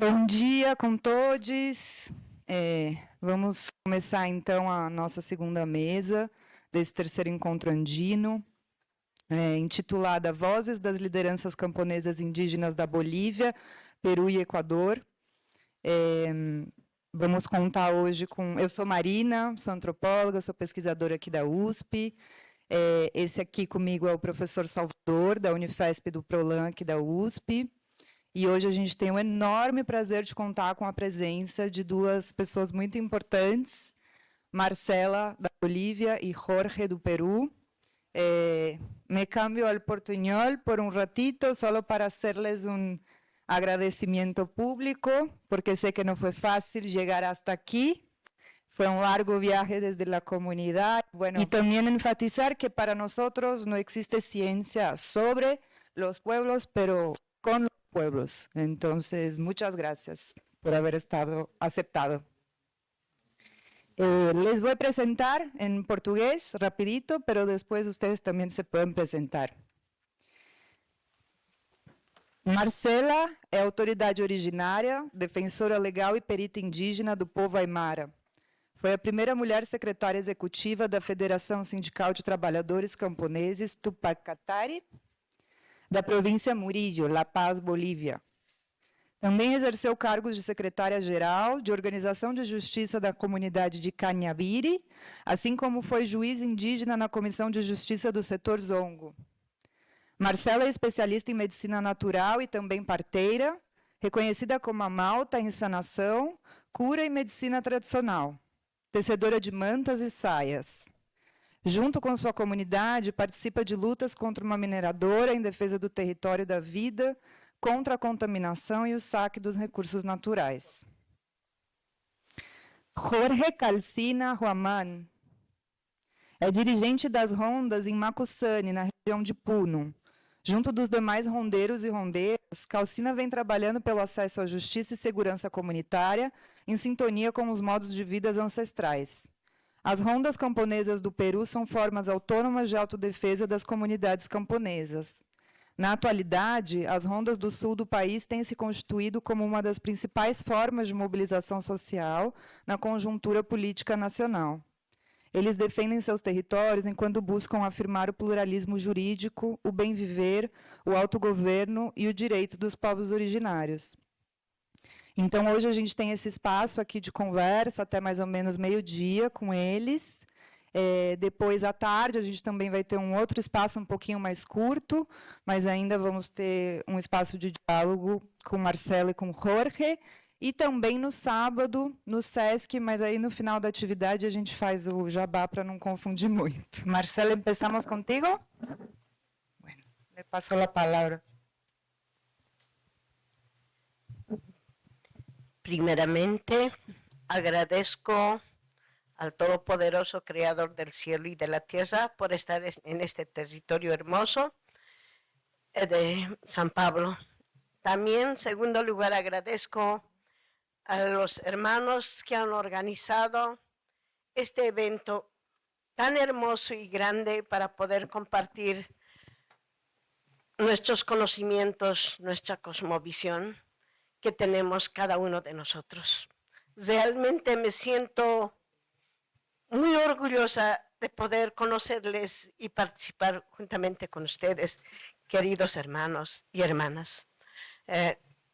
Bom dia com todos. Vamos começar então a nossa segunda mesa desse terceiro encontro andino, intitulada Vozes das Lideranças Camponesas Indígenas da Bolívia, Peru e Equador. Vamos contar hoje com... Eu sou Marina, sou antropóloga, sou pesquisadora aqui da USP. Esse aqui comigo é o professor Salvador, da Unifesp do Prolan, aqui da USP. E hoje a gente tem o enorme prazer de contar com a presença de duas pessoas muito importantes, Marcela, da Bolívia, e Jorge, do Peru. Me cambio al portuñol por un ratito, solo para hacerles un agradecimiento público, porque sé que no fue fácil llegar hasta aquí. Fue un largo viaje desde la comunidad. Bueno, y también enfatizar que para nosotros no existe ciencia sobre los pueblos, pero con los pueblos. Entonces, muchas gracias por haber aceptado. Les voy a presentar en portugués rapidito, pero después ustedes también se pueden presentar. Marcela é autoridade originária, defensora legal e perita indígena do povo Aimara. Foi a primeira mulher secretária executiva da Federação Sindical de Trabalhadores Camponeses Tupac Katari, da província Murillo, La Paz, Bolívia. Também exerceu cargos de secretária-geral de Organização de Justiça da Comunidade de Cañabiri, assim como foi juiz indígena na Comissão de Justiça do Setor Zongo. Marcela é especialista em medicina natural e também parteira, reconhecida como a Malta em sanação, cura e medicina tradicional, tecedora de mantas e saias. Junto com sua comunidade, participa de lutas contra uma mineradora em defesa do território da vida, contra a contaminação e o saque dos recursos naturais. Jorge Calcina Huaman é dirigente das rondas em Macusani, na região de Puno. Junto dos demais rondeiros e rondeiras, Calcina vem trabalhando pelo acesso à justiça e segurança comunitária, em sintonia com os modos de vida ancestrais. As rondas camponesas do Peru são formas autônomas de autodefesa das comunidades camponesas. Na atualidade, as rondas do sul do país têm se constituído como uma das principais formas de mobilização social na conjuntura política nacional. Eles defendem seus territórios enquanto buscam afirmar o pluralismo jurídico, o bem viver, o autogoverno e o direito dos povos originários. Então, hoje a gente tem esse espaço aqui de conversa até mais ou menos meio-dia com eles. Depois, à tarde, a gente também vai ter um outro espaço um pouquinho mais curto, mas ainda vamos ter um espaço de diálogo com Marcela e com Jorge. E também no sábado, no SESC, mas aí no final da atividade a gente faz o jabá para não confundir muito. Marcela, empezamos contigo? Bueno, le paso a palavra. Primeramente, agradezco al Todopoderoso Creador del cielo y de la tierra por estar en este territorio hermoso de San Pablo. También, en segundo lugar, agradezco a los hermanos que han organizado este evento tan hermoso y grande para poder compartir nuestros conocimientos, nuestra cosmovisión que tenemos cada uno de nosotros. Realmente me siento muy orgullosa de poder conocerles y participar juntamente con ustedes, queridos hermanos y hermanas.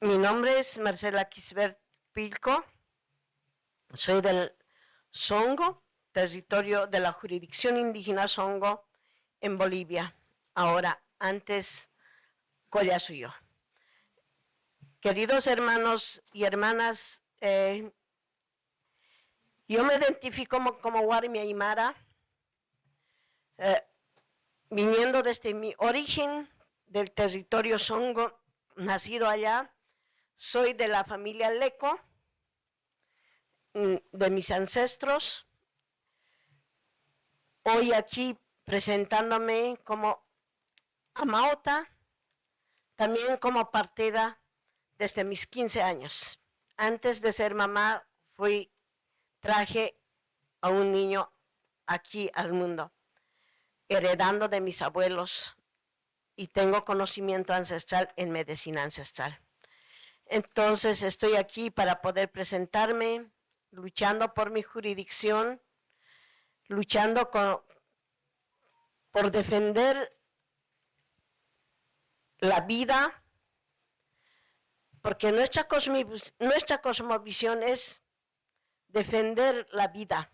Mi nombre es Marcela Kisbert Pilco, soy del Zongo, territorio de la jurisdicción indígena Zongo en Bolivia, ahora antes Collasuyo. Queridos hermanos y hermanas, yo me identifico como Warmi Aymara, viniendo desde mi origen del territorio Zongo, nacido allá. Soy de la familia Leco, de mis ancestros. Hoy aquí presentándome como Amaota, también como partera desde mis 15 años. Antes de ser mamá, traje a un niño aquí al mundo, heredando de mis abuelos, y tengo conocimiento ancestral en medicina ancestral. Entonces estoy aquí para poder presentarme, luchando por mi jurisdicción, luchando por defender la vida, porque nuestra cosmovisión es defender la vida.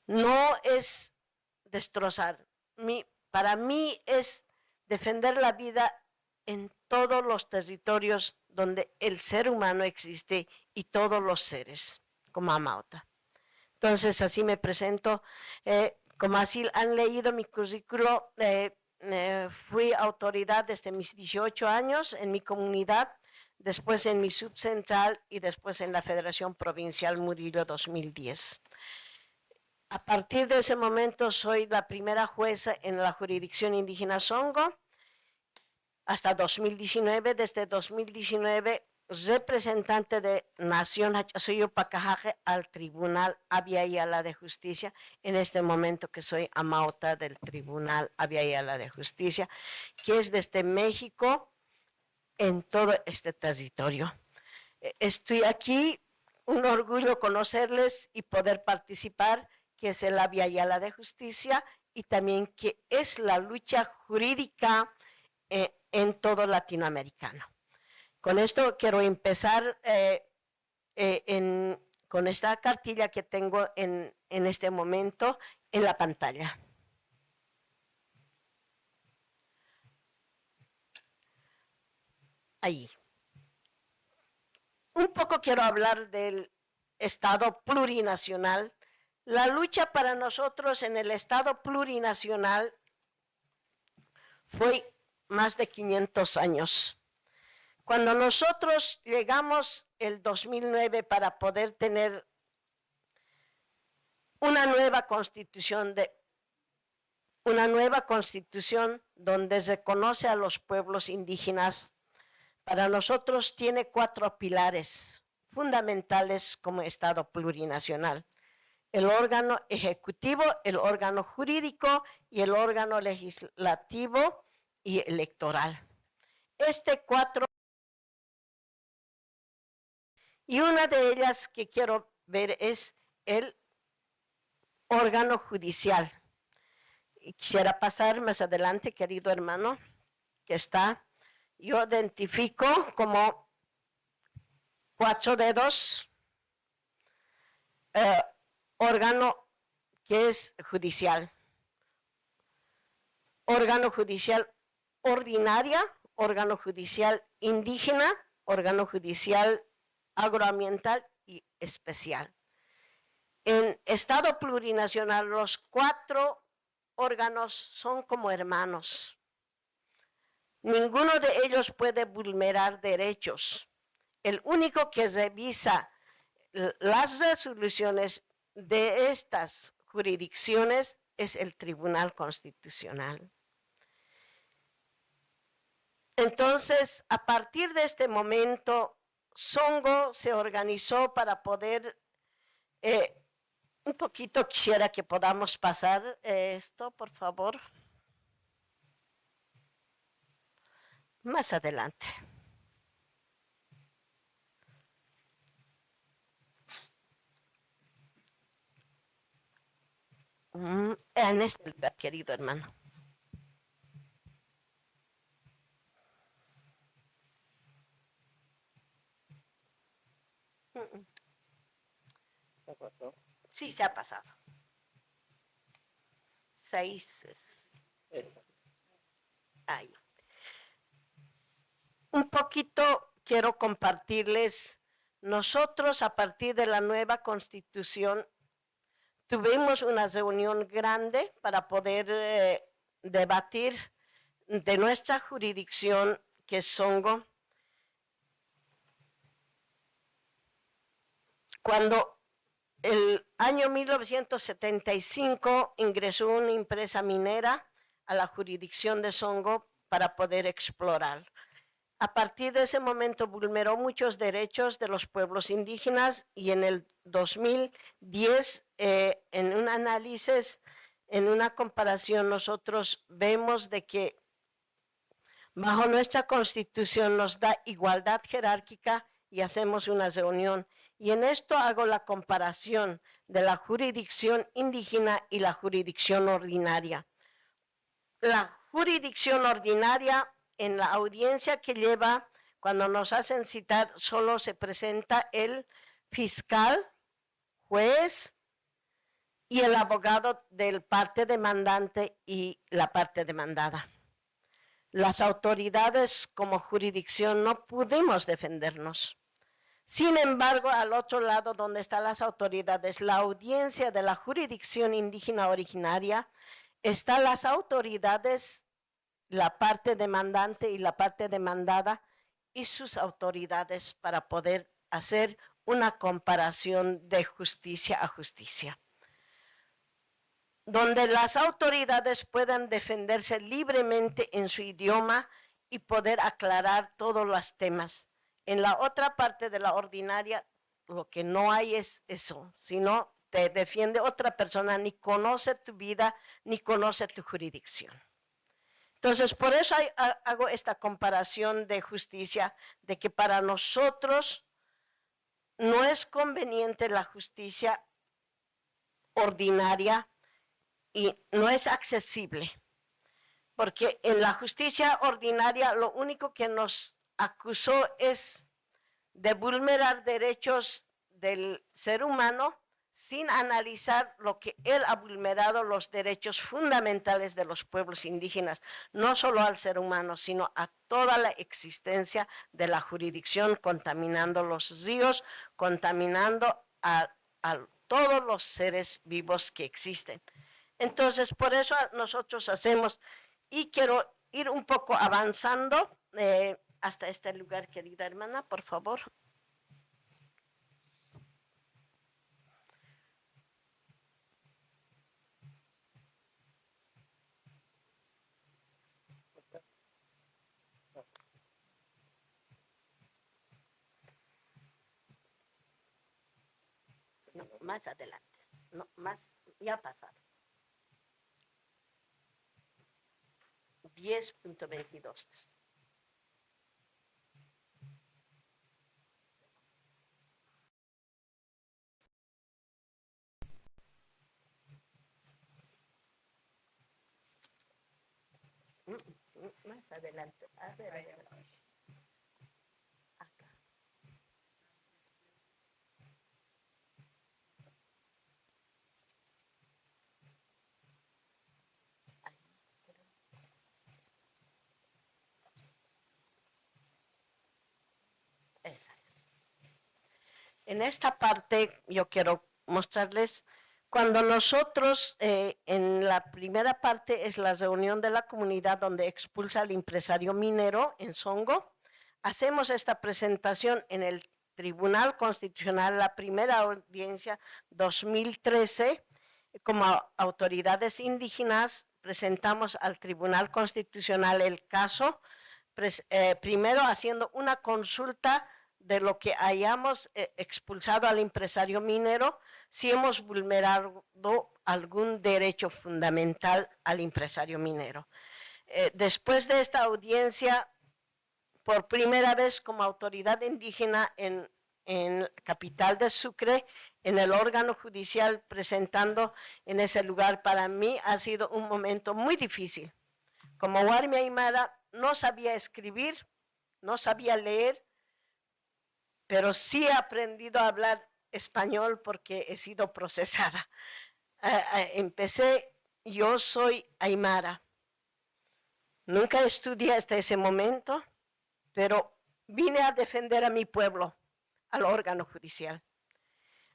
No es destrozar. Para mí es defender la vida en todos los territorios donde el ser humano existe y todos los seres, como Amaota. Entonces, así me presento. Como así han leído mi currículo, fui autoridad desde mis 18 años en mi comunidad, después en mi subcentral y después en la Federación Provincial Murillo 2010. A partir de ese momento soy la primera jueza en la jurisdicción indígena Songo hasta 2019. Desde 2019, representante de Nación Hachasoyo Pacajaje al Tribunal Abya Yala de Justicia. En este momento que soy Amaota del Tribunal Abya Yala de Justicia, que es desde México en todo este territorio. Estoy aquí, un orgullo conocerles y poder participar, que es el Abya Yala de Justicia y también que es la lucha jurídica en todo latinoamericano. Con esto quiero empezar con esta cartilla que tengo en este momento en la pantalla. Ahí. Un poco quiero hablar del Estado plurinacional. La lucha para nosotros en el Estado plurinacional fue más de 500 años. Cuando nosotros llegamos el 2009 para poder tener una nueva constitución donde reconoce a los pueblos indígenas, para nosotros tiene 4 pilares fundamentales como Estado plurinacional: el órgano ejecutivo, el órgano jurídico y el órgano legislativo y electoral. Este 4, y una de ellas que quiero ver es el órgano judicial. Y quisiera pasar más adelante, querido hermano, que está. Yo identifico como 4 dedos, órgano que es judicial. Órgano judicial ordinaria, órgano judicial indígena, órgano judicial agroambiental y especial. En Estado plurinacional, los 4 órganos son como hermanos. Ninguno de ellos puede vulnerar derechos. El único que revisa las resoluciones de estas jurisdicciones es el Tribunal Constitucional. Entonces, a partir de este momento, Songo se organizó para poder, un poquito quisiera que podamos pasar esto, por favor. Más adelante. En este lugar, querido hermano. Sí, se ha pasado. 6. Ahí. Un poquito quiero compartirles. Nosotros, a partir de la nueva Constitución, tuvimos una reunión grande para poder debatir de nuestra jurisdicción, que es Songo. Cuando el año 1975 ingresó una empresa minera a la jurisdicción de Songo para poder explorar. A partir de ese momento vulneró muchos derechos de los pueblos indígenas y en el 2010, en un análisis, en una comparación, nosotros vemos de que Bajo nuestra Constitución nos da igualdad jerárquica y hacemos una reunión. Y en esto hago la comparación de la jurisdicción indígena y la jurisdicción ordinaria. La jurisdicción ordinaria, en la audiencia que lleva, cuando nos hacen citar, solo se presenta el fiscal, juez y el abogado del parte demandante y la parte demandada. Las autoridades como jurisdicción no pudimos defendernos. Sin embargo, al otro lado donde están las autoridades, la audiencia de la jurisdicción indígena originaria, están las autoridades, la parte demandante y la parte demandada y sus autoridades para poder hacer una comparación de justicia a justicia, donde las autoridades puedan defenderse libremente en su idioma y poder aclarar todos los temas. En la otra parte de la ordinaria, lo que no hay es eso, sino te defiende otra persona, ni conoce tu vida, ni conoce tu jurisdicción. Entonces, por eso hago esta comparación de justicia, de que para nosotros no es conveniente la justicia ordinaria, y no es accesible, porque en la justicia ordinaria lo único que nos acusó es de vulnerar derechos del ser humano sin analizar lo que él ha vulnerado, los derechos fundamentales de los pueblos indígenas, no solo al ser humano, sino a toda la existencia de la jurisdicción, contaminando los ríos, contaminando a todos los seres vivos que existen. Entonces, por eso nosotros hacemos, y quiero ir un poco avanzando hasta este lugar, querida hermana, por favor. No, más adelante, no, más, ya pasado. 10.22. Más adelante. A ver. Acá. Esa es. En esta parte yo quiero mostrarles cuando nosotros, en la primera parte es la reunión de la comunidad donde expulsa al empresario minero en Songo, hacemos esta presentación en el Tribunal Constitucional, la primera audiencia 2013, como autoridades indígenas presentamos al Tribunal Constitucional el caso, primero haciendo una consulta de lo que hayamos expulsado al empresario minero, si hemos vulnerado algún derecho fundamental al empresario minero. Después de esta audiencia, por primera vez como autoridad indígena en capital de Sucre, en el órgano judicial presentando en ese lugar, para mí ha sido un momento muy difícil. Como Guarmia Aymara no sabía escribir, no sabía leer, pero sí he aprendido a hablar español porque he sido procesada. Yo soy aymara. Nunca estudié hasta ese momento, pero vine a defender a mi pueblo, al órgano judicial.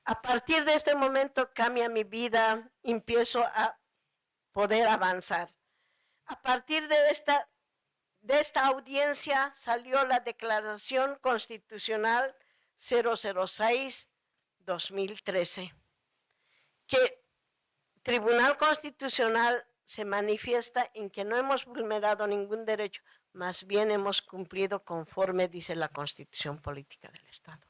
A partir de este momento cambia mi vida, empiezo a poder avanzar. A partir de esta audiencia salió la Declaración Constitucional 006-2013, que Tribunal Constitucional se manifiesta en que no hemos vulnerado ningún derecho, más bien hemos cumplido conforme dice la Constitución Política del Estado.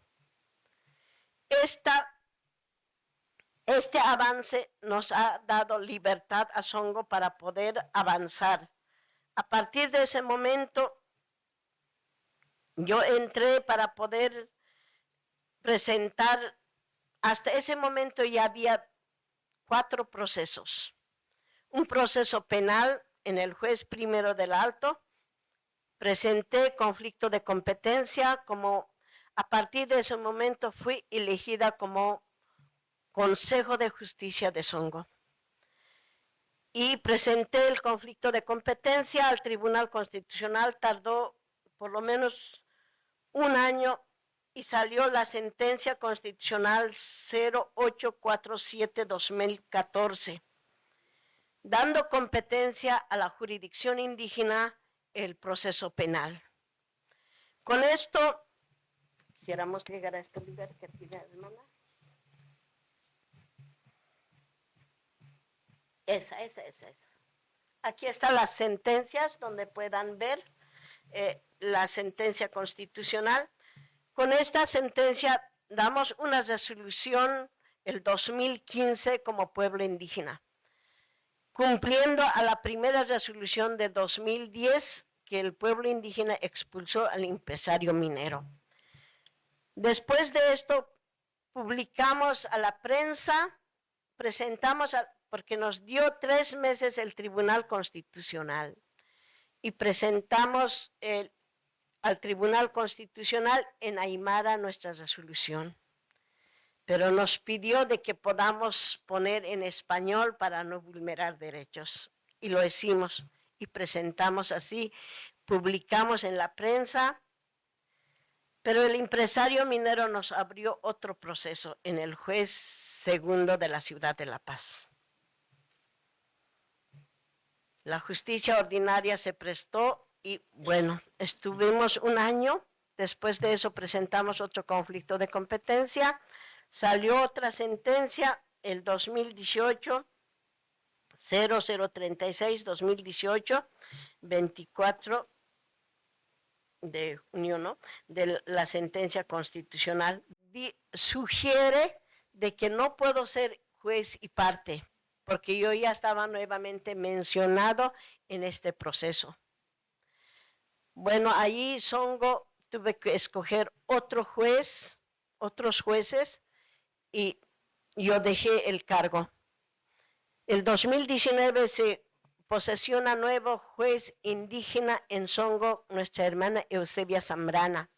Este avance nos ha dado libertad a Songo para poder avanzar. A partir de ese momento Yo entré para poder presentar, hasta ese momento ya había 4 procesos. Un proceso penal en el juez primero del Alto. Presenté conflicto de competencia, como a partir de ese momento fui elegida como Consejo de Justicia de Songo. Y presenté el conflicto de competencia al Tribunal Constitucional, tardó por lo menos un año y salió la sentencia constitucional 0847-2014, dando competencia a la jurisdicción indígena el proceso penal. Con esto, quisiéramos llegar a este lugar que tiene hermana. Esa. Aquí están las sentencias donde puedan ver la sentencia constitucional. Con esta sentencia damos una resolución el 2015 como pueblo indígena, cumpliendo a la primera resolución de 2010 que el pueblo indígena expulsó al empresario minero. Después de esto, publicamos a la prensa, presentamos, porque nos dio 3 meses el Tribunal Constitucional, y presentamos al Tribunal Constitucional en aymara nuestra resolución. Pero nos pidió de que podamos poner en español para no vulnerar derechos. Y lo hicimos y presentamos así, publicamos en la prensa, pero el empresario minero nos abrió otro proceso en el juez segundo de la ciudad de La Paz. La justicia ordinaria se prestó y bueno, estuvimos un año. Después de eso presentamos otro conflicto de competencia. Salió otra sentencia el 2018, 0036-2018, 24 de junio, ¿no?, de la sentencia constitucional. Sugiere de que no puedo ser juez y parte, porque yo ya estaba nuevamente mencionado en este proceso. Bueno, ahí Songo tuve que escoger otro juez, otros jueces, y yo dejé el cargo. El 2019 se posesiona nuevo juez indígena en Songo, nuestra hermana Eusebia Zambrana.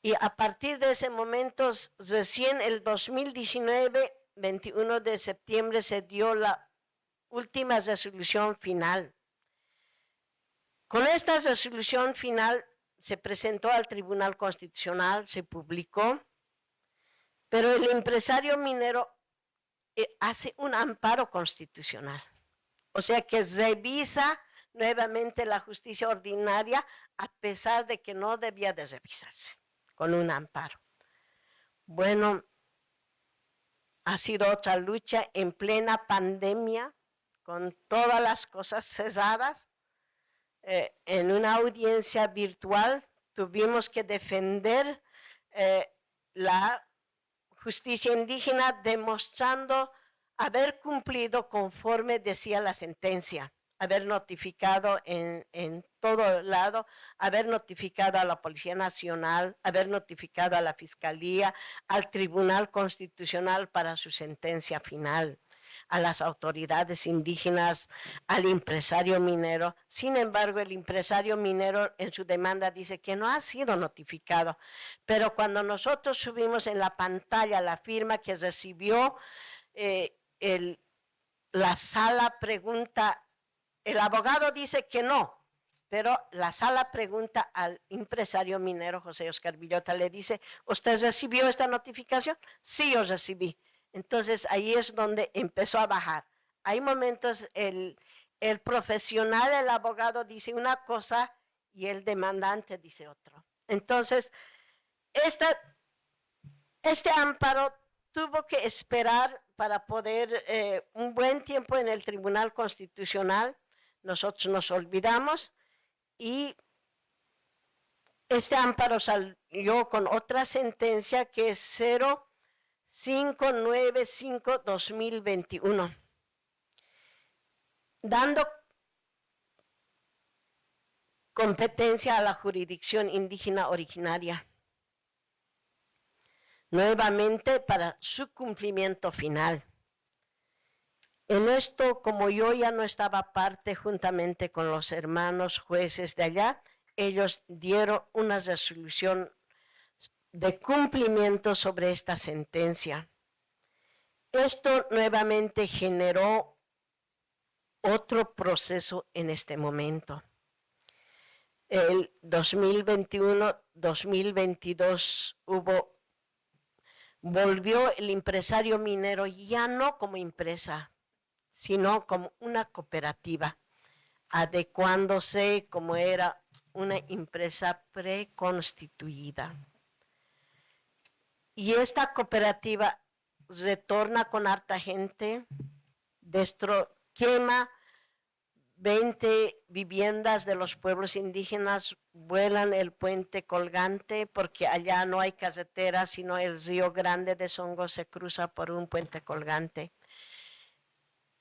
Y a partir de ese momento, recién el 2019, 21 de septiembre, se dio la última resolución final. Con esta resolución final se presentó al Tribunal Constitucional, se publicó, pero el empresario minero hace un amparo constitucional. O sea que revisa nuevamente la justicia ordinaria a pesar de que no debía de revisarse, con un amparo. Bueno, ha sido otra lucha en plena pandemia, con todas las cosas cesadas. En una audiencia virtual tuvimos que defender la justicia indígena demostrando haber cumplido conforme decía la sentencia, haber notificado en todo lado, haber notificado a la Policía Nacional, haber notificado a la Fiscalía, al Tribunal Constitucional para su sentencia final, a las autoridades indígenas, al empresario minero. Sin embargo, el empresario minero en su demanda dice que no ha sido notificado, pero cuando nosotros subimos en la pantalla la firma que recibió, la sala pregunta, el abogado dice que no, pero la sala pregunta al empresario minero José Oscar Villota, le dice, ¿usted recibió esta notificación? Sí, yo recibí. Entonces ahí es donde empezó a bajar. Hay momentos el profesional, el abogado dice una cosa y el demandante dice otro. Entonces, este amparo tuvo que esperar para poder un buen tiempo en el Tribunal Constitucional. Nosotros nos olvidamos y este amparo salió con otra sentencia que es 0595-2021, competencia a la jurisdicción indígena originaria, nuevamente para su cumplimiento final. En esto, como yo ya no estaba parte juntamente con los hermanos jueces de allá, ellos dieron una resolución de cumplimiento sobre esta sentencia. Esto nuevamente generó otro proceso en este momento. El 2021-2022 volvió el empresario minero ya no como empresa, sino como una cooperativa, adecuándose como era una empresa preconstituida. Y esta cooperativa retorna con harta gente, quema 20 viviendas de los pueblos indígenas, vuelan el puente colgante porque allá no hay carretera, sino el río Grande de Songo se cruza por un puente colgante.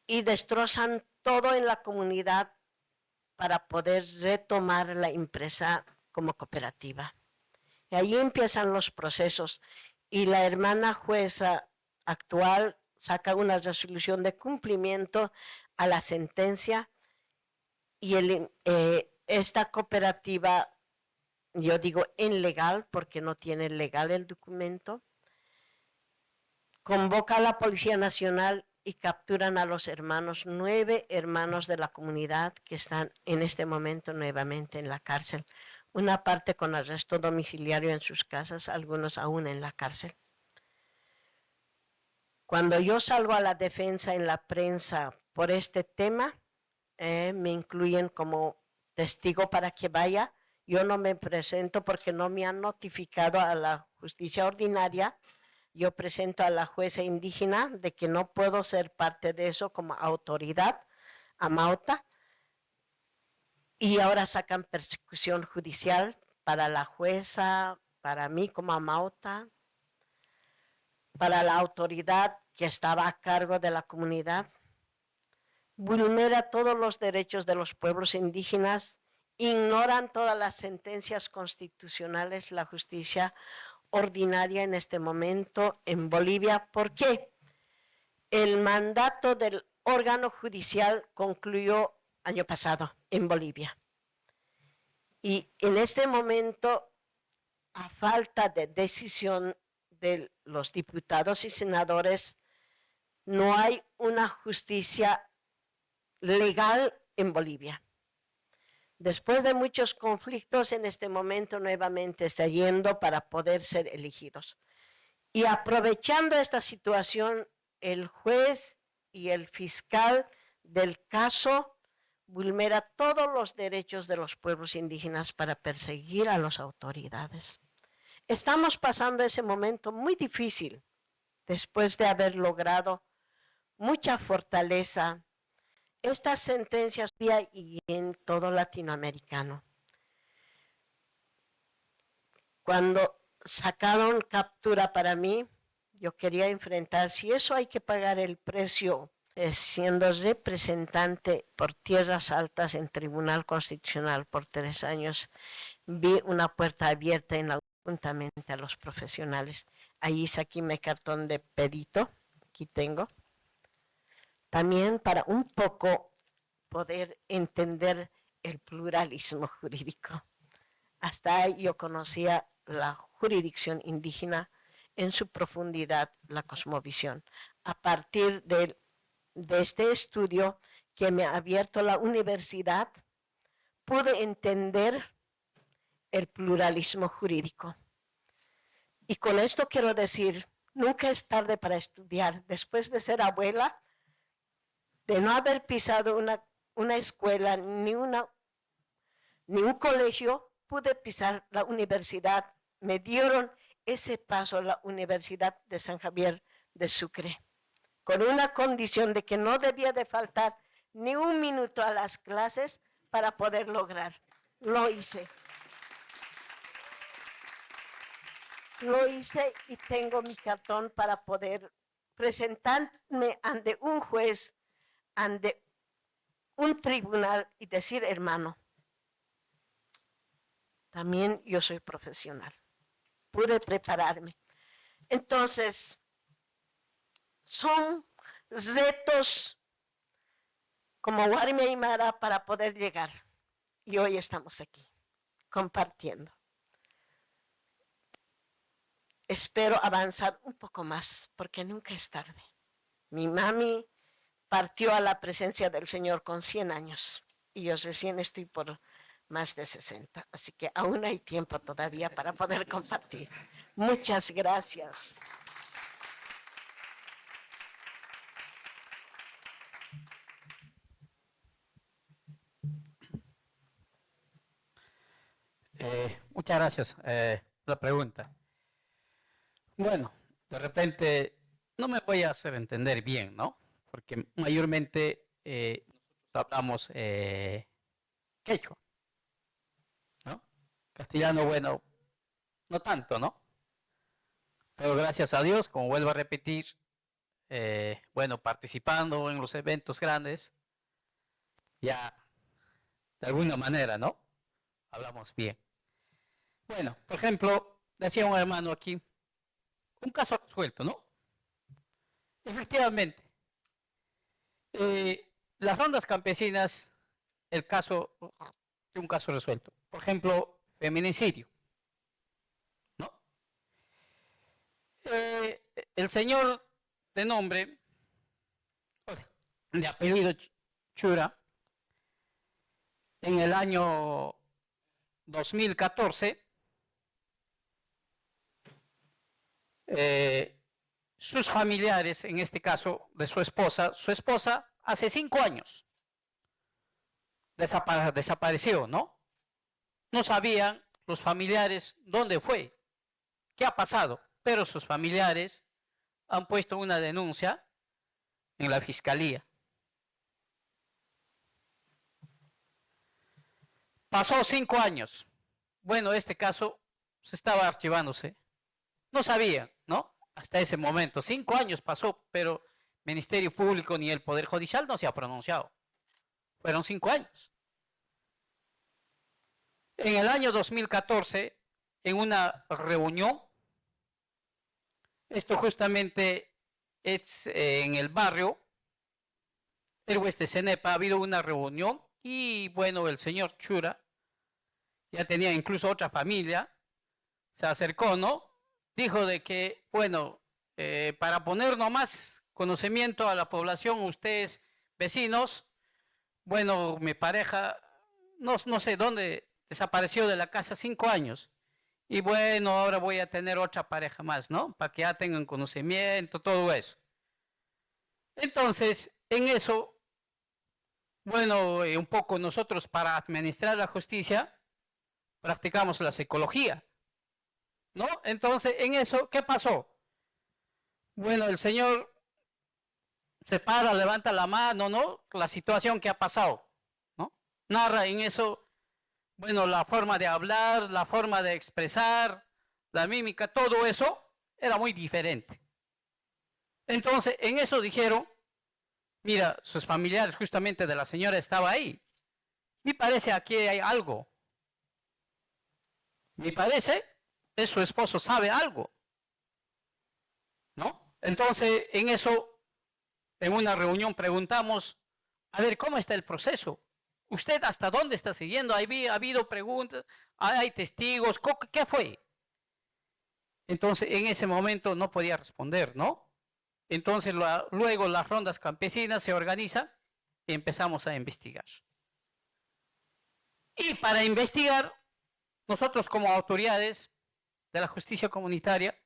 Y destrozan todo en la comunidad para poder retomar la empresa como cooperativa. Y ahí empiezan los procesos. Y la hermana jueza actual saca una resolución de cumplimiento a la sentencia y esta cooperativa, yo digo ilegal porque no tiene legal el documento, convoca a la Policía Nacional y capturan a los hermanos, 9 hermanos de la comunidad que están en este momento nuevamente en la cárcel. Una parte con arresto domiciliario en sus casas, algunos aún en la cárcel. Cuando yo salgo a la defensa en la prensa por este tema, me incluyen como testigo para que vaya. Yo no me presento porque no me han notificado a la justicia ordinaria. Yo presento a la jueza indígena de que no puedo ser parte de eso como autoridad, Amauta, y ahora sacan persecución judicial para la jueza, para mí como Amauta, para la autoridad que estaba a cargo de la comunidad. Vulnera todos los derechos de los pueblos indígenas, ignoran todas las sentencias constitucionales, la justicia ordinaria en este momento en Bolivia. ¿Por qué? El mandato del órgano judicial concluyó año pasado en Bolivia. Y en este momento, a falta de decisión de los diputados y senadores, no hay una justicia legal en Bolivia. Después de muchos conflictos, en este momento nuevamente está yendo para poder ser elegidos. Y aprovechando esta situación, el juez y el fiscal del caso vulnera todos los derechos de los pueblos indígenas para perseguir a las autoridades. Estamos pasando ese momento muy difícil después de haber logrado mucha fortaleza. Estas sentencias y en todo latinoamericano. Cuando sacaron captura para mí, yo quería enfrentar, si eso hay que pagar el precio, siendo representante por tierras altas en Tribunal Constitucional por 3 años, vi una puerta abierta en la juntamente a los profesionales. Ahí saqué mi cartón de pedito, aquí tengo. También para un poco poder entender el pluralismo jurídico. Hasta ahí yo conocía la jurisdicción indígena en su profundidad, la cosmovisión. A partir de este estudio que me ha abierto la universidad, pude entender el pluralismo jurídico. Y con esto quiero decir, nunca es tarde para estudiar. Después de ser abuela, de no haber pisado una escuela ni un colegio, pude pisar la universidad. Me dieron ese paso a la Universidad de San Javier de Sucre, con una condición de que no debía de faltar ni un minuto a las clases para poder lograr. Lo hice. Lo hice y tengo mi cartón para poder presentarme ante un juez, ante un tribunal y decir, hermano, también yo soy profesional. Pude prepararme. Entonces, son retos como Guarime Aymara para poder llegar. Y hoy estamos aquí, compartiendo. Espero avanzar un poco más, porque nunca es tarde. Mi mami partió a la presencia del Señor con 100 años y yo recién estoy por más de 60, así que aún hay tiempo todavía para poder compartir. Muchas gracias. Muchas gracias por la pregunta. Bueno, de repente no me voy a hacer entender bien, ¿no? Porque mayormente nosotros hablamos quechua, ¿no? Castellano, bueno, no tanto, ¿no? Pero gracias a Dios, como vuelvo a repetir, bueno, participando en los eventos grandes, ya de alguna manera, ¿no? Hablamos bien. Bueno, por ejemplo, decía un hermano aquí, un caso resuelto, ¿no? Efectivamente, las rondas campesinas, el caso de un caso resuelto. Por ejemplo, feminicidio, ¿no? El señor de nombre, de apellido Chura, en el año 2014, sus familiares, en este caso de su esposa hace 5 años desapareció, ¿no? No sabían los familiares dónde fue, qué ha pasado, pero sus familiares han puesto una denuncia en la fiscalía. Pasó 5 años. Bueno, este caso se estaba archivándose. No sabían, ¿no? Hasta ese momento. 5 años pasó, pero Ministerio Público ni el Poder Judicial no se ha pronunciado. Fueron 5 años. En el año 2014, en una reunión, esto justamente es en el barrio Héroes de Cenepa, ha habido una reunión y bueno, el señor Chura ya tenía incluso otra familia, se acercó, ¿no? Dijo de que, bueno, para poner nomás conocimiento a la población, ustedes vecinos, bueno, mi pareja, no sé dónde, desapareció de la casa 5 años. Y bueno, ahora voy a tener otra pareja más, ¿no? Para que ya tengan conocimiento, todo eso. Entonces, en eso, bueno, un poco nosotros para administrar la justicia practicamos la psicología, ¿no? Entonces, en eso, ¿qué pasó? Bueno, el señor se para, levanta la mano, ¿no? La situación que ha pasado, ¿no? Narra en eso, bueno, la forma de hablar, la forma de expresar, la mímica, todo eso era muy diferente. Entonces, en eso dijeron, mira, sus familiares justamente de la señora estaba ahí. Me parece aquí hay algo. Me parece, es su esposo sabe algo, ¿no? Entonces, en eso, en una reunión preguntamos, a ver, ¿cómo está el proceso? ¿Usted hasta dónde está siguiendo? ¿Ha habido preguntas? ¿Hay testigos? ¿Qué fue? Entonces, en ese momento no podía responder, ¿no? Entonces, luego las rondas campesinas se organizan y empezamos a investigar. Y para investigar, nosotros como autoridades de la justicia comunitaria,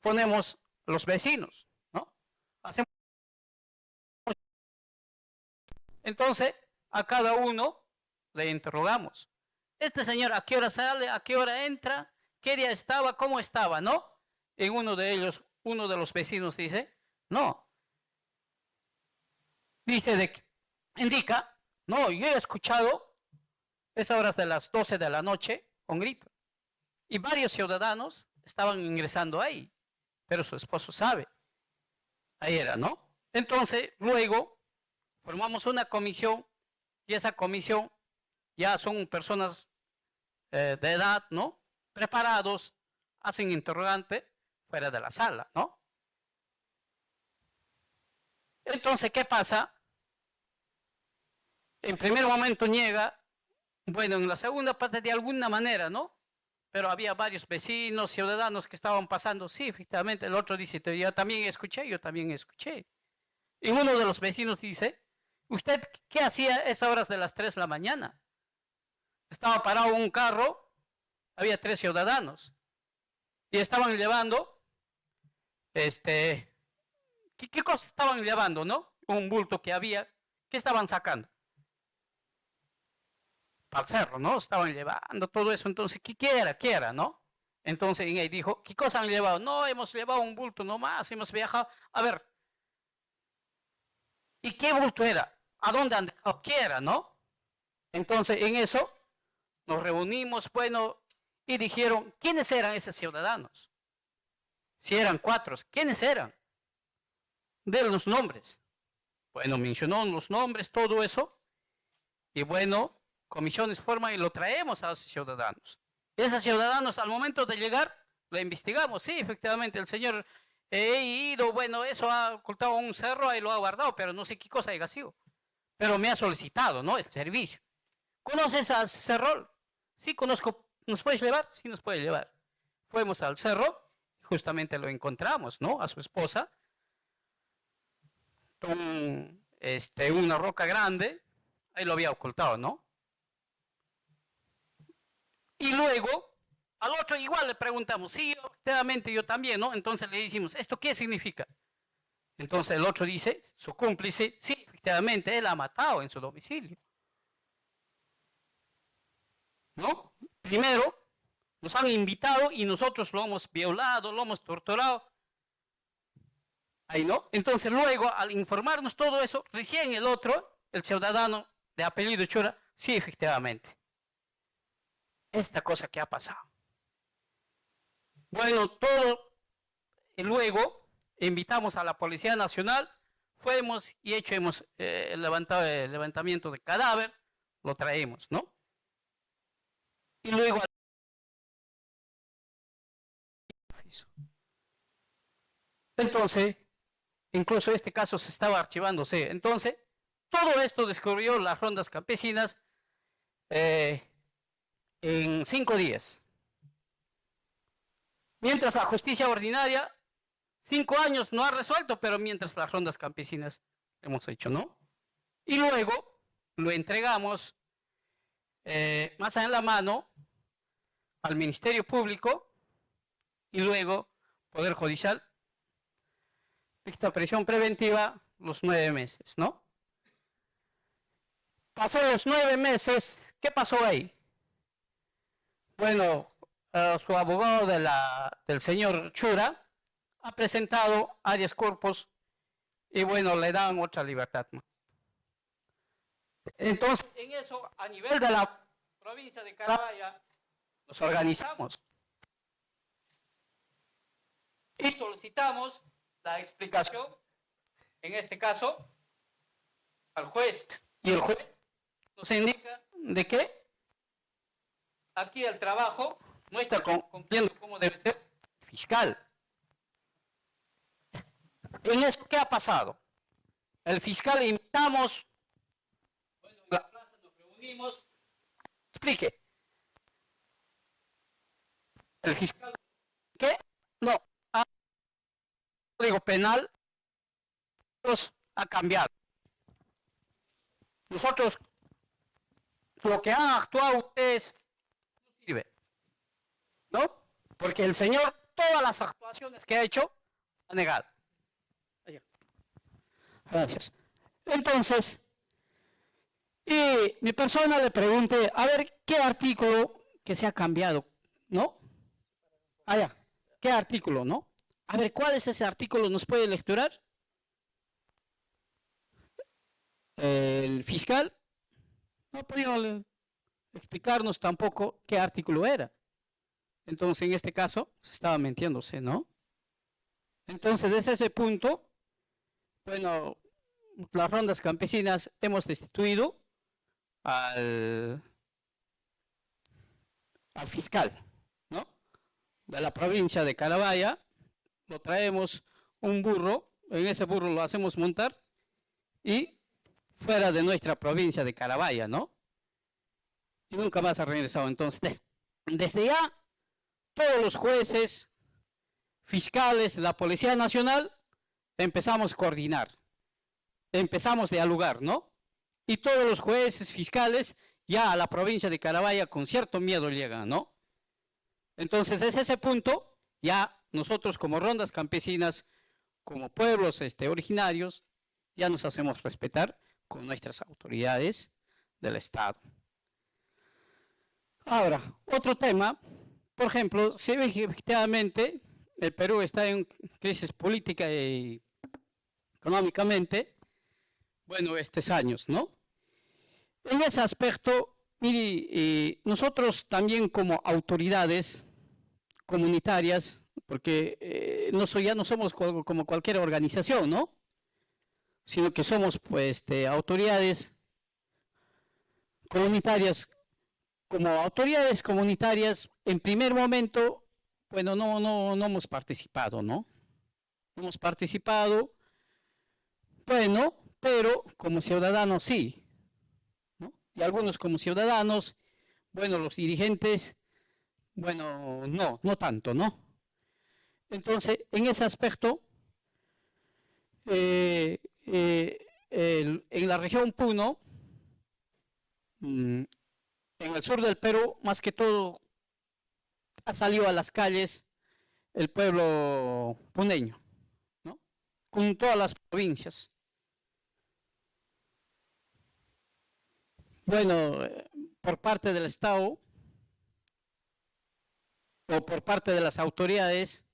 ponemos los vecinos, ¿no? Hacemos. Entonces, a cada uno le interrogamos. Este señor, ¿a qué hora sale? ¿A qué hora entra? ¿Qué día estaba? ¿Cómo estaba? ¿No? En uno de ellos, uno de los vecinos dice, no. Dice indica, no, yo he escuchado esas horas de las 12 de la noche con grito. Y varios ciudadanos estaban ingresando ahí, pero su esposo sabe. Ahí era, ¿no? Entonces, luego formamos una comisión y esa comisión ya son personas de edad, ¿no? Preparados, hacen interrogante fuera de la sala, ¿no? Entonces, ¿qué pasa? En primer momento niega, bueno, en la segunda parte de alguna manera, ¿no? Pero había varios vecinos, ciudadanos que estaban pasando, sí, efectivamente, el otro dice, yo también escuché, yo también escuché. Y uno de los vecinos dice, ¿usted qué hacía a esas horas de las 3 de la mañana? Estaba parado un carro, había 3 ciudadanos, y estaban llevando, ¿qué cosa estaban llevando, no? Un bulto que había, ¿qué estaban sacando? Al cerro, ¿no? Estaban llevando todo eso, entonces, ¿qué era, no? Entonces, él dijo, ¿qué cosa han llevado? No, hemos llevado un bulto nomás, hemos viajado. A ver, ¿y qué bulto era? ¿A dónde han dejado? ¿Qué era, no? Entonces, en eso, nos reunimos, bueno, y dijeron, ¿quiénes eran esos ciudadanos? Si eran 4, ¿quiénes eran? De los nombres. Bueno, mencionó los nombres, todo eso, y bueno, comisiones forman y lo traemos a los ciudadanos. Esos ciudadanos, al momento de llegar, lo investigamos. Sí, efectivamente, el señor he ido, bueno, eso ha ocultado un cerro y lo ha guardado, pero no sé qué cosa haya sido. Pero me ha solicitado, ¿no? El servicio. ¿Conoces al cerro? Sí, conozco. ¿Nos puedes llevar? Sí, nos puede llevar. Fuimos al cerro, justamente lo encontramos, ¿no? A su esposa. Una roca grande, ahí lo había ocultado, ¿no? Y luego, al otro igual le preguntamos, sí, efectivamente yo también, ¿no? Entonces le decimos, ¿esto qué significa? Entonces el otro dice, su cómplice, sí, efectivamente, él ha matado en su domicilio. ¿No? Primero, nos han invitado y nosotros lo hemos violado, lo hemos torturado. Ahí no. Entonces luego, al informarnos todo eso, recién el otro, el ciudadano de apellido Chura, sí, efectivamente. Esta cosa que ha pasado. Bueno, todo, y luego invitamos a la Policía Nacional, fuimos y hemos levantado el levantamiento de cadáver, lo traemos, ¿no? Y luego entonces, incluso este caso se estaba archivándose. Entonces, todo esto descubrió las rondas campesinas en 5 días. Mientras la justicia ordinaria, 5 años no ha resuelto, pero mientras las rondas campesinas hemos hecho, ¿no? Y luego lo entregamos más en la mano al Ministerio Público y luego Poder Judicial, esta prisión preventiva los 9 meses, ¿no? Pasó los 9 meses, ¿qué pasó ahí? Bueno, su abogado del señor Chura ha presentado habeas corpus y bueno, le dan otra libertad. Entonces, en eso, a nivel de la provincia de Carabaya, nos organizamos y solicitamos la explicación, en este caso, al juez. Y el juez nos indica de que aquí el trabajo no está cumpliendo como debe ser fiscal. En eso, ¿qué ha pasado? El fiscal invitamos, bueno, en la plaza nos reunimos, explique. El fiscal, ¿qué? No, el código penal ha cambiado. Nosotros, lo que han actuado ustedes no sirve, ¿no? Porque el señor, todas las actuaciones que ha hecho, ha negado. Gracias. Entonces, y mi persona le pregunté, a ver, ¿qué artículo que se ha cambiado, no? ¿Qué artículo, no? A ver, ¿cuál es ese artículo? ¿Nos puede lecturar? El fiscal no podía explicarnos tampoco qué artículo era. Entonces, en este caso, se estaba mintiéndose, ¿no? Entonces, desde ese punto, bueno, las rondas campesinas hemos destituido al al fiscal, ¿no? De la provincia de Carabaya, lo traemos un burro, en ese burro lo hacemos montar y fuera de nuestra provincia de Carabaya, ¿no? Y nunca más ha regresado. Entonces, desde ya, todos los jueces, fiscales, la Policía Nacional, empezamos a coordinar, empezamos a dialogar, ¿no? Y todos los jueces, fiscales, ya a la provincia de Carabaya con cierto miedo llegan, ¿no? Entonces, desde ese punto, ya nosotros como rondas campesinas, como pueblos originarios, ya nos hacemos respetar con nuestras autoridades del Estado. Ahora, otro tema, por ejemplo, se ve que efectivamente el Perú está en crisis política y económicamente, bueno, estos años, ¿no? En ese aspecto, mire, nosotros también como autoridades comunitarias, porque ya no somos como cualquier organización, ¿no? Sino que somos pues autoridades comunitarias. Como autoridades comunitarias, en primer momento, bueno, no hemos participado, ¿no? No hemos participado, bueno, pero como ciudadanos sí, ¿no? Y algunos como ciudadanos, bueno, los dirigentes, bueno, no tanto, ¿no? Entonces, en ese aspecto, en la región Puno, en el sur del Perú, más que todo, ha salido a las calles el pueblo puneño, ¿no? Con todas las provincias. Bueno, por parte del Estado o por parte de las autoridades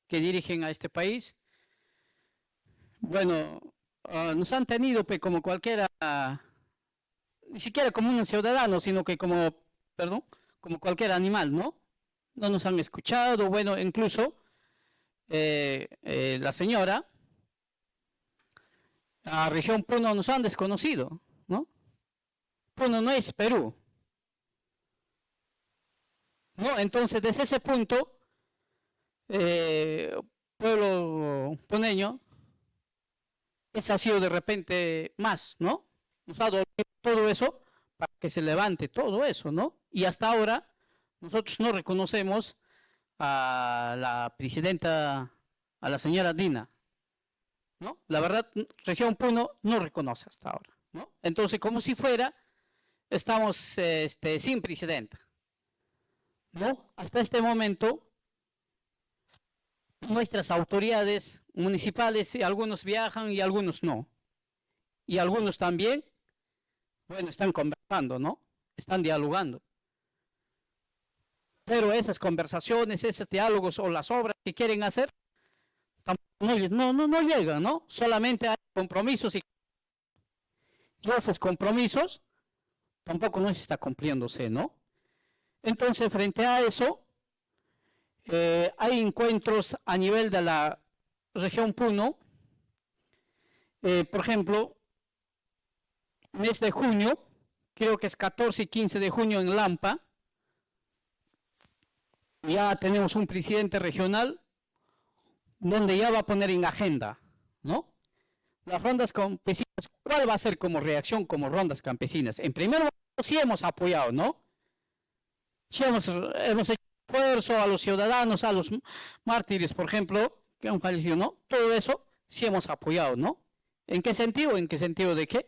que dirigen a este país, bueno, nos han tenido como cualquiera, ni siquiera como un ciudadano, sino que como, perdón, como cualquier animal, ¿no? No nos han escuchado, bueno, incluso la señora, a región Puno nos han desconocido, ¿no? Puno no es Perú, ¿no? Entonces, desde ese punto, pueblo puneño, ese ha sido de repente más, ¿no? Nos ha dolido todo eso para que se levante todo eso, ¿no? Y hasta ahora nosotros no reconocemos a la presidenta, a la señora Dina, ¿no? La verdad, región Puno no reconoce hasta ahora, ¿no? Entonces, como si fuera, estamos sin presidenta, ¿no? Hasta este momento, nuestras autoridades municipales, algunos viajan y algunos no. Y algunos también, bueno, están conversando, ¿no? Están dialogando. Pero esas conversaciones, esos diálogos o las obras que quieren hacer, no llegan, ¿no? Solamente hay compromisos y esos compromisos tampoco no se está cumpliéndose, ¿no? Entonces, frente a eso, hay encuentros a nivel de la región Puno, por ejemplo, mes de junio, creo que es 14 y 15 de junio en Lampa, ya tenemos un presidente regional donde ya va a poner en agenda, ¿no? Las rondas campesinas, ¿cuál va a ser como reacción como rondas campesinas? En primer lugar, sí hemos apoyado, ¿no? Sí hemos hecho esfuerzo a los ciudadanos, a los mártires, por ejemplo, que han fallecido, ¿no? Todo eso sí hemos apoyado, ¿no? ¿En qué sentido? ¿En qué sentido de qué?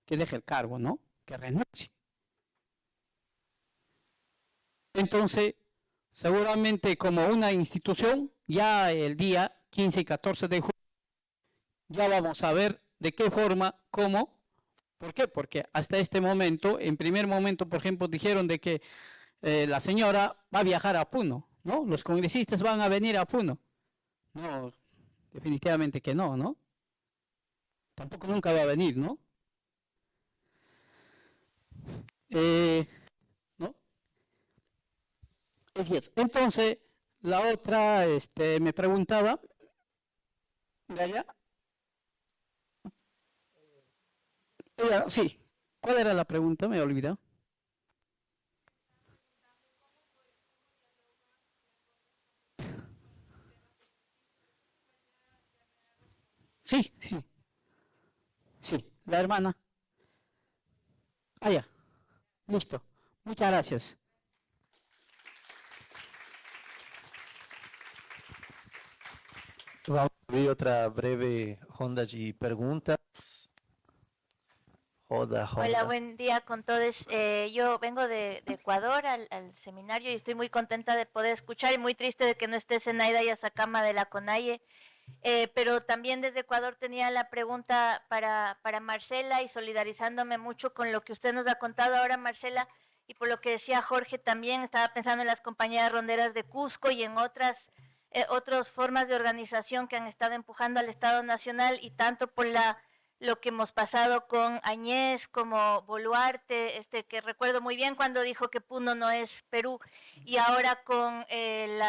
Que deje el cargo, ¿no? Que renuncie. Entonces, seguramente como una institución, ya el día 15 y 14 de junio, ya vamos a ver de qué forma, cómo, ¿por qué? Porque hasta este momento, en primer momento, por ejemplo, dijeron de que la señora va a viajar a Puno, ¿no? Los congresistas van a venir a Puno. No, definitivamente que no, ¿no? Tampoco nunca va a venir, ¿no? ¿No? Entonces, la otra me preguntaba, de allá, sí, ¿cuál era la pregunta? Me he olvidado. Sí, sí, sí, la hermana. Allá, listo. Muchas gracias. Vamos a abrir outra breve ronda de perguntas. Roda. Hola, buen día con todos. Yo vengo de Ecuador al seminario y estoy muy contenta de poder escuchar y muy triste de que no esté Zenaida Yasakama de la CONAIE. Pero también desde Ecuador tenía la pregunta para Marcela y solidarizándome mucho con lo que usted nos ha contado ahora, Marcela, y por lo que decía Jorge también, estaba pensando en las compañías ronderas de Cusco y en otras formas de organización que han estado empujando al Estado Nacional y tanto por lo que hemos pasado con Añez como Boluarte, que recuerdo muy bien cuando dijo que Puno no es Perú, y ahora con el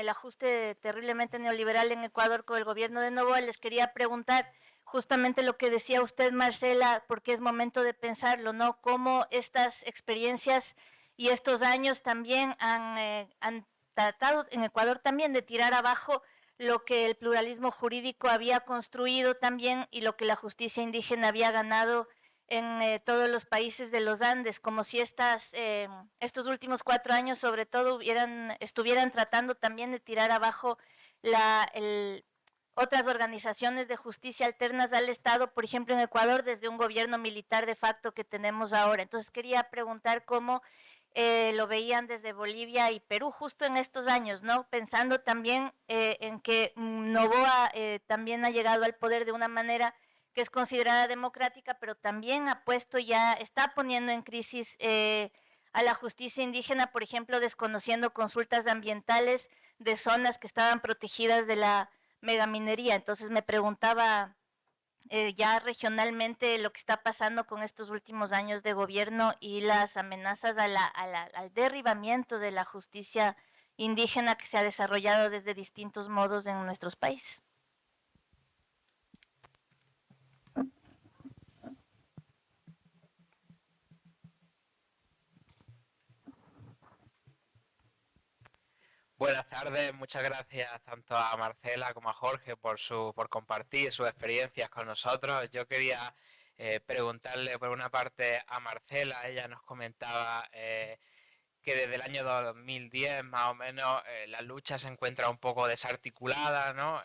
ajuste terriblemente neoliberal en Ecuador con el gobierno de Noboa, les quería preguntar justamente lo que decía usted, Marcela, porque es momento de pensarlo, ¿no? Cómo estas experiencias y estos años también han tratado en Ecuador también de tirar abajo lo que el pluralismo jurídico había construido también y lo que la justicia indígena había ganado en todos los países de los Andes, como si estos últimos 4 años sobre todo estuvieran tratando también de tirar abajo otras organizaciones de justicia alternas al Estado, por ejemplo en Ecuador, desde un gobierno militar de facto que tenemos ahora. Entonces quería preguntar cómo lo veían desde Bolivia y Perú justo en estos años, ¿no? Pensando también en que Noboa también ha llegado al poder de una manera que es considerada democrática, pero también está poniendo en crisis a la justicia indígena, por ejemplo, desconociendo consultas ambientales de zonas que estaban protegidas de la megaminería. Entonces me preguntaba ya regionalmente lo que está pasando con estos últimos años de gobierno y las amenazas al derribamiento de la justicia indígena que se ha desarrollado desde distintos modos en nuestros países. Buenas tardes, muchas gracias tanto a Marcela como a Jorge por compartir sus experiencias con nosotros. Yo quería preguntarle por una parte a Marcela, ella nos comentaba que desde el año 2010 más o menos la lucha se encuentra un poco desarticulada, ¿no?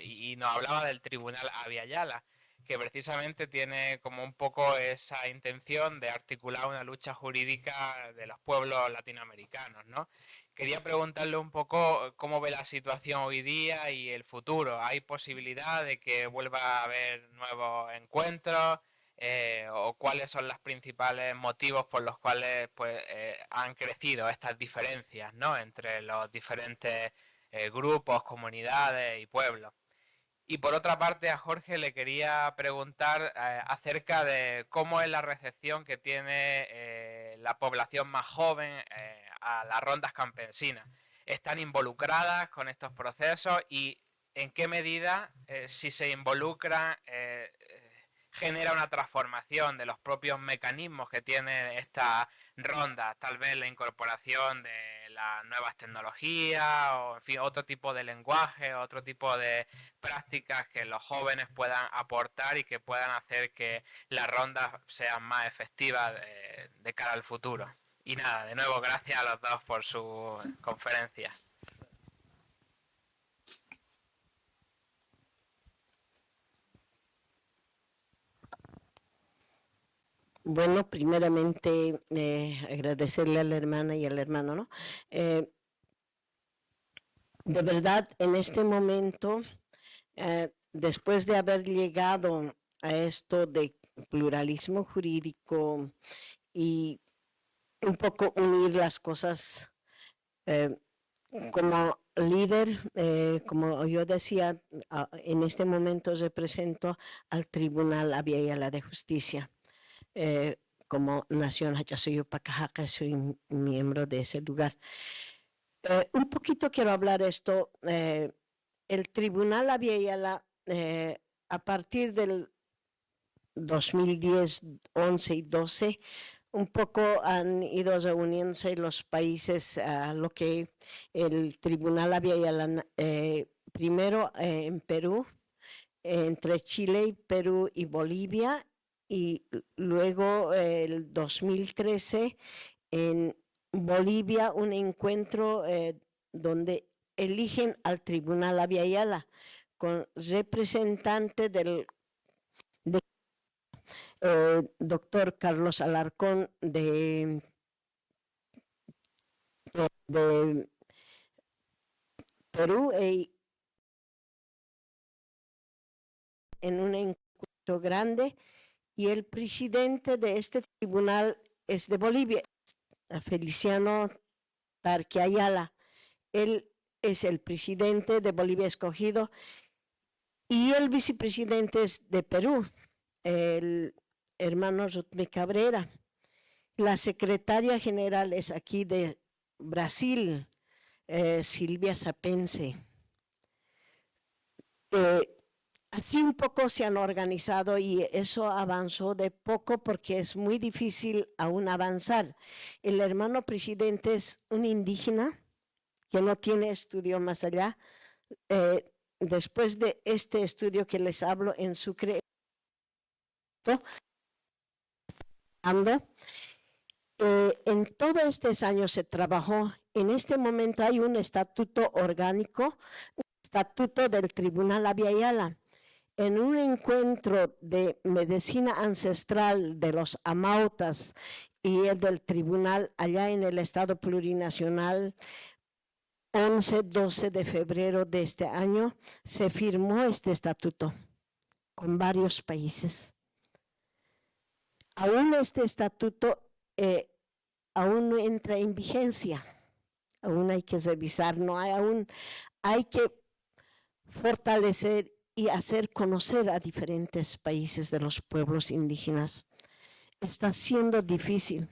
Y nos hablaba del Tribunal Abya Yala, que precisamente tiene como un poco esa intención de articular una lucha jurídica de los pueblos latinoamericanos, ¿no? Quería preguntarle un poco cómo ve la situación hoy día y el futuro. ¿Hay posibilidad de que vuelva a haber nuevos encuentros? ¿O cuáles son los principales motivos por los cuales han crecido estas diferencias, ¿no? Entre los diferentes grupos, comunidades y pueblos? Y por otra parte, a Jorge le quería preguntar acerca de cómo es la recepción que tiene la población más joven a las rondas campesinas. ¿Están involucradas con estos procesos y en qué medida, si se involucran, genera una transformación de los propios mecanismos que tienen estas rondas? Tal vez la incorporación de las nuevas tecnologías o, en fin, otro tipo de lenguaje, otro tipo de prácticas que los jóvenes puedan aportar y que puedan hacer que las rondas sean más efectivas de cara al futuro. Y nada, de nuevo, gracias a los dos por su conferencia. Bueno, primeramente agradecerle a la hermana y al hermano, ¿no? De verdad, en este momento, después de haber llegado a esto de pluralismo jurídico y un poco unir las cosas, como líder, como yo decía, en este momento represento al Tribunal Abya Yala de Justicia. Como Nación Hachasoyupacajaca, soy miembro de ese lugar. Un poquito quiero hablar esto. El Tribunal Abya Yala, a partir del 2010, 11 y 12, un poco han ido reuniéndose los países a lo que el Tribunal Abya Yala, primero en Perú, entre Chile, Perú y Bolivia, y luego el 2013 en Bolivia un encuentro donde eligen al Tribunal Abya Yala con representante del doctor Carlos Alarcón de Perú, en un encuentro grande, y el presidente de este tribunal es de Bolivia, Feliciano Tarqui Ayala. Él es el presidente de Bolivia escogido y el vicepresidente es de Perú, el hermano Rutmi Cabrera. La secretaria general es aquí de Brasil, Silvia Sapense. Así un poco se han organizado y eso avanzó de poco porque es muy difícil aún avanzar. El hermano presidente es un indígena que no tiene estudio más allá. Después de este estudio que les hablo en Sucre, en todos estos años se trabajó. En este momento hay un estatuto orgánico, un estatuto del Tribunal Abya Yala. En un encuentro de medicina ancestral de los amautas y el del tribunal allá en el estado plurinacional, 11-12 de febrero de este año, se firmó este estatuto con varios países. Aún este estatuto aún no entra en vigencia, aún hay que revisar, aún hay que fortalecer y hacer conocer a diferentes países de los pueblos indígenas. Está siendo difícil.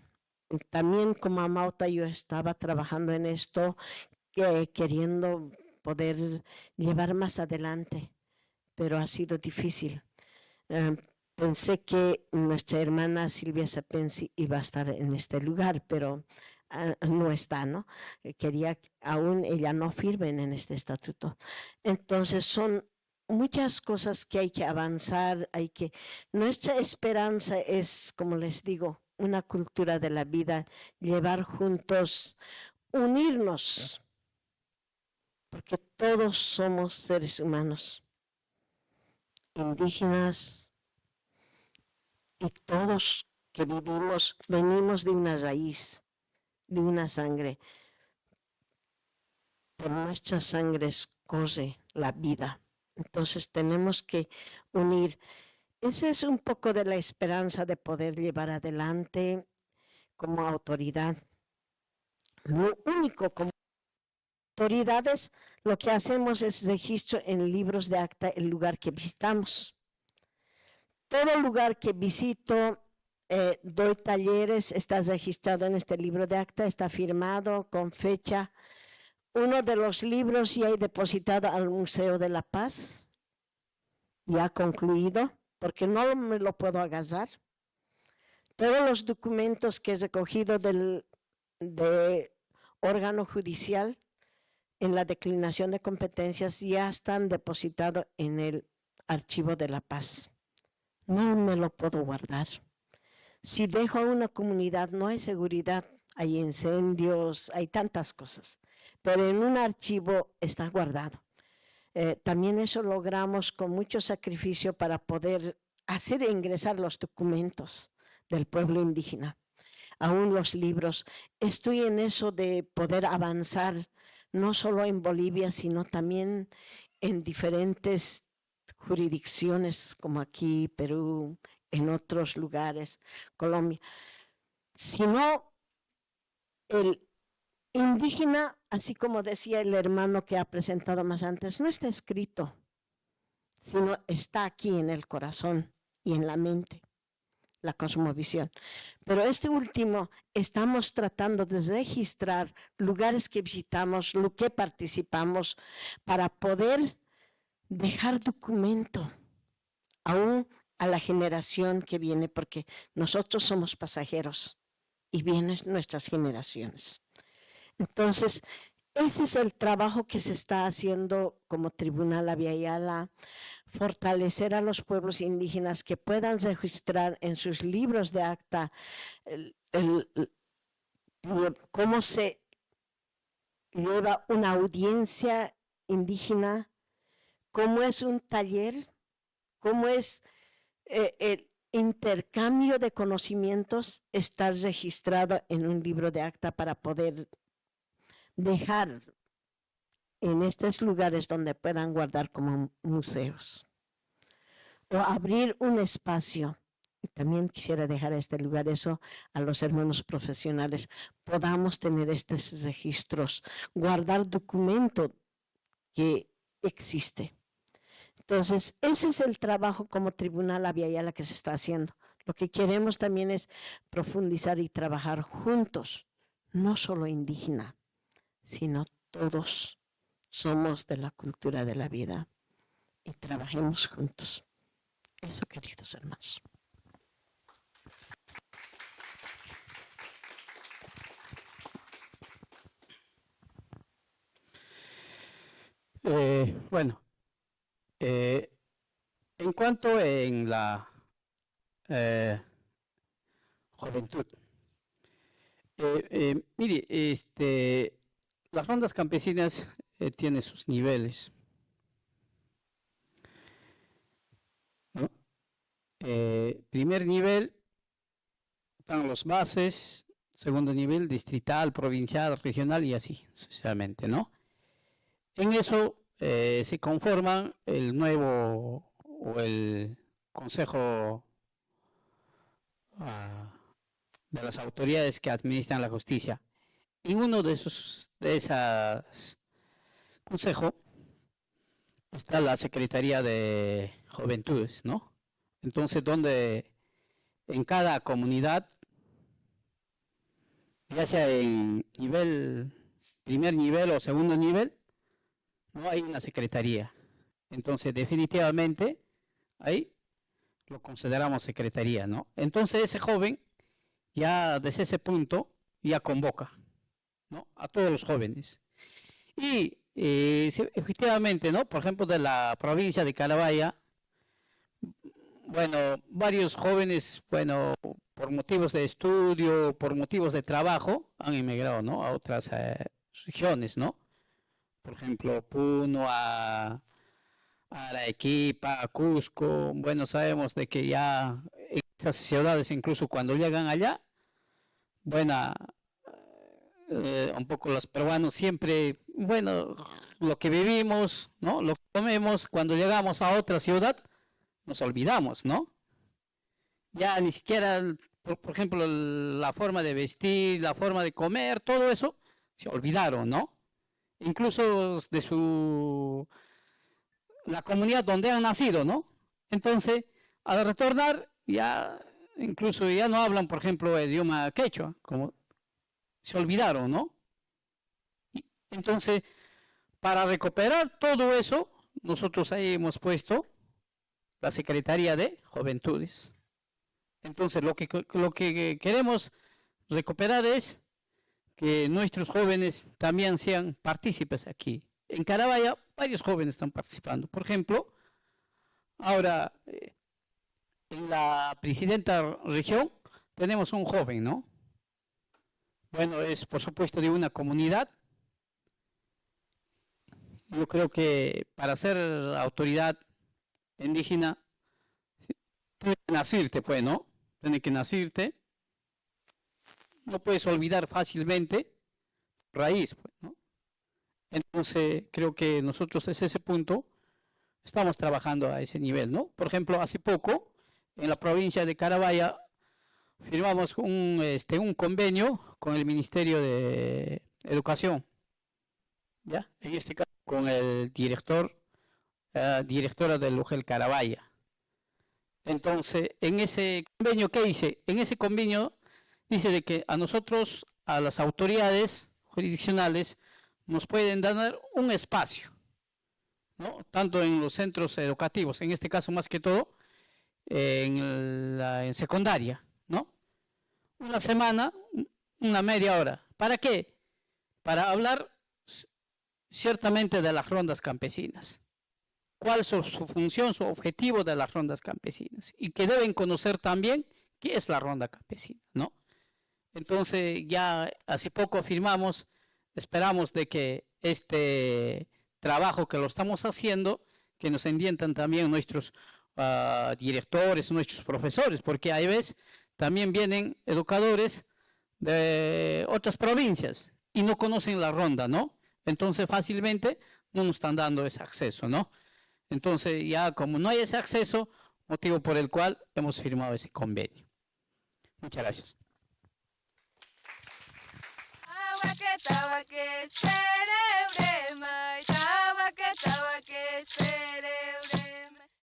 También como amauta yo estaba trabajando en esto, queriendo poder llevar más adelante, pero ha sido difícil. Pensé que nuestra hermana Silvia Sapensi iba a estar en este lugar, pero no está, ¿no? Quería aún ella no firmen en este estatuto. Entonces son muchas cosas que hay que avanzar, nuestra esperanza es, como les digo, una cultura de la vida, llevar juntos, unirnos, porque todos somos seres humanos, indígenas, y todos que vivimos, venimos de una raíz, de una sangre. Por nuestra sangre corre la vida. Entonces tenemos que unir. Esa es un poco de la esperanza de poder llevar adelante como autoridad. Lo único como autoridades, lo que hacemos es registro en libros de acta el lugar que visitamos. Todo lugar que visito, doy talleres, está registrado en este libro de acta, está firmado con fecha. Uno de los libros ya he depositado al Museo de la Paz, ya concluido, porque no me lo puedo agarrar. Todos los documentos que he recogido del órgano judicial en la declinación de competencias ya están depositados en el Archivo de la Paz. No me lo puedo guardar. Si dejo a una comunidad no hay seguridad, hay incendios, hay tantas cosas. Pero en un archivo está guardado. También eso logramos con mucho sacrificio para poder hacer ingresar los documentos del pueblo indígena, aún los libros. Estoy en eso de poder avanzar, no solo en Bolivia, sino también en diferentes jurisdicciones como aquí, Perú, en otros lugares, Colombia. Sino el indígena, así como decía el hermano que ha presentado más antes, no está escrito, sino está aquí en el corazón y en la mente, la cosmovisión. Pero este último, estamos tratando de registrar lugares que visitamos, lo que participamos, para poder dejar documento aún a la generación que viene, porque nosotros somos pasajeros y vienen nuestras generaciones. Entonces, ese es el trabajo que se está haciendo como Tribunal Abya Yala, fortalecer a los pueblos indígenas que puedan registrar en sus libros de acta cómo se lleva una audiencia indígena, cómo es un taller, cómo es el intercambio de conocimientos, está registrado en un libro de acta para poder dejar en estos lugares donde puedan guardar como museos o abrir un espacio. Y también quisiera dejar este lugar eso a los hermanos profesionales, podamos tener estos registros, guardar documento que existe. Entonces, ese es el trabajo como Tribunal Abya Yala que se está haciendo. Lo que queremos también es profundizar y trabajar juntos, no solo indígena, sino todos somos de la cultura de la vida y trabajemos juntos. Eso, queridos hermanos. Bueno, en cuanto en la juventud, mire, las rondas campesinas tienen sus niveles, ¿no? Primer nivel están los bases, segundo nivel distrital, provincial, regional y así sucesivamente, ¿no? En eso se conforman el nuevo o el Consejo de las autoridades que administran la justicia. Y uno de esas consejos está la Secretaría de Juventudes, ¿no? Entonces, donde en cada comunidad, ya sea en primer nivel o segundo nivel, no hay una secretaría. Entonces, definitivamente, ahí lo consideramos secretaría, ¿no? Entonces, ese joven, ya desde ese punto, ya convoca, ¿no? A todos los jóvenes. Y efectivamente, ¿no? Por ejemplo, de la provincia de Carabaya, bueno, varios jóvenes, bueno, por motivos de estudio, por motivos de trabajo, han emigrado, ¿no? A otras regiones, ¿no? Por ejemplo, Puno, a Arequipa, a Cusco. Bueno, sabemos de que ya en esas ciudades, incluso cuando llegan allá, bueno, un poco los peruanos siempre, bueno, lo que vivimos, ¿no? Lo que comemos, cuando llegamos a otra ciudad, nos olvidamos, ¿no? Ya ni siquiera, por ejemplo, la forma de vestir, la forma de comer, todo eso, se olvidaron, ¿no? Incluso de la comunidad donde han nacido, ¿no? Entonces, al retornar, ya incluso ya no hablan, por ejemplo, el idioma quechua, como se olvidaron, ¿no? Entonces, para recuperar todo eso, nosotros ahí hemos puesto la Secretaría de Juventudes. Entonces, lo que queremos recuperar es que nuestros jóvenes también sean partícipes aquí. En Carabaya, varios jóvenes están participando. Por ejemplo, ahora en la presidenta región tenemos un joven, ¿no? Bueno, es por supuesto de una comunidad. Yo creo que para ser autoridad indígena, tienes que nacirte, pues, ¿no? Tienes que nacirte. No puedes olvidar fácilmente raíz, pues, ¿no? Entonces, creo que nosotros desde ese punto estamos trabajando a ese nivel, ¿no? Por ejemplo, hace poco, en la provincia de Carabaya, firmamos un convenio con el Ministerio de Educación, ¿ya? En este caso, con el directora del UGEL Carabaya. Entonces, en ese convenio, ¿qué dice? En ese convenio dice de que a nosotros, a las autoridades jurisdiccionales, nos pueden dar un espacio, ¿no? Tanto en los centros educativos, en este caso más que todo, en secundaria, ¿no? Una semana, una media hora. ¿Para qué? Para hablar ciertamente de las rondas campesinas. ¿Cuál es su función, su objetivo de las rondas campesinas? Y que deben conocer también qué es la ronda campesina, ¿no? Entonces ya hace poco firmamos, esperamos de que este trabajo que lo estamos haciendo, que nos entiendan también nuestros directores, nuestros profesores, porque hay veces también vienen educadores de otras provincias y no conocen la ronda, ¿no? Entonces fácilmente no nos están dando ese acceso, ¿no? Entonces ya como no hay ese acceso, motivo por el cual hemos firmado ese convenio. Muchas gracias. Agua que estaba que espera.